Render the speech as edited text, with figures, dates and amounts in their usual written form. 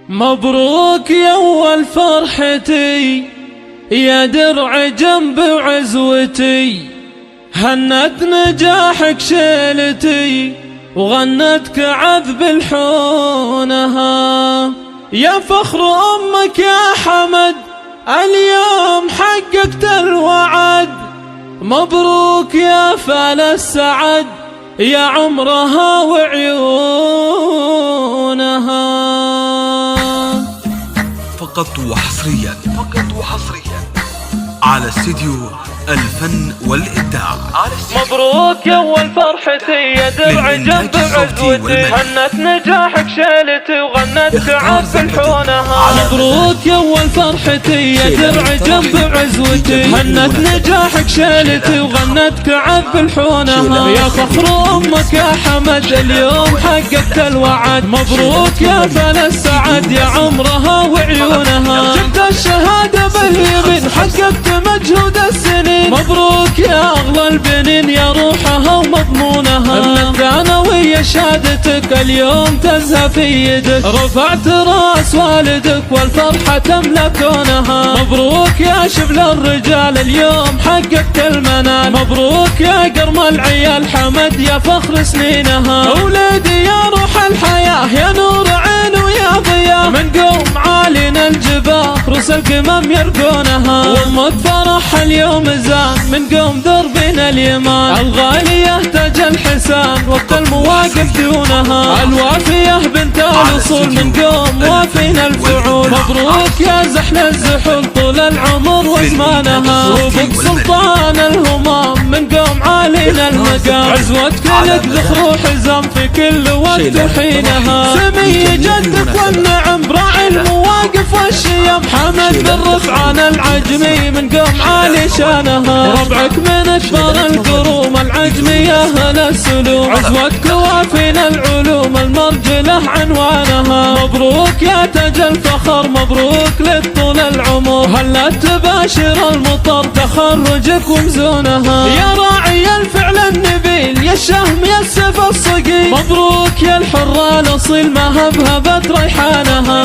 مبروك يا أول فرحتي يا درع جنب عزوتي، هنت نجاحك شيلتي وغنتك عذب الحونها. يا فخر أمك يا حمد اليوم حققت الوعد، مبروك يا فال السعد يا عمرها وعيونها. فقط وحصريا على استديو الفن والإبداع. مبروك يا أول فرحتي يا درع جنب عزوتي، هنت نجاحك شيلتي وغنتك عذب الحونها. مبروك يا أول فرحتي يا درع جنب عزوتي، هنت نجاحك شيلتي وغنتك عذب الحونها. يا فخر أمك يا حمد اليوم حققت الوعد، مبروك يا فال السعد يا عمرها وعيونها. جبت الشهادة باليمين حققت مجهود السنين، مبروك يا أغلى البنين يا روحها ومضمونها. الثانوية شهادتك اليوم تزهى في يدك، رفعت راس والدك والفرحة تملى كونها. مبروك يا شبل الرجال اليوم حققت المنال، مبروك يا قرم العيال حمد يا فخر سنينها. وليدي يا روح الحياة يا نور عين ويا ضياء، من قوم عالينا الجباه رؤوس القمم يرقونها. وامك فرح اليوم زان من قوم دربنا اليمان، الغالية تاج الحسان وقت المواقف دونها. الوافية بنت الوصول من قوم وافين الفعول، مبروك يا زحل الزحول طول العمر وزمانها. وبك سلطان الهمام من قوم عالينا المقام، عزوتك لك ذخر حزام في كل وقت وحينها. سمي جدك والنعم براعي المواقف والشيم، حمد بن رفعان العجمي من قوم عالي شانها. ربعك من أكبر القروم العجمية أهل السلوم، عزوتك وافين العلوم المرجلة عنوانها. مبروك يا تاج الفخر مبروك للطول العمر، هلا تباشر المطر تخرجك ومزونها. يا راعي الفعل النبيل يا الشهم يا السيف الصقيل، مبروك يا الحرة الأصيل ما هبهبت ريحانها.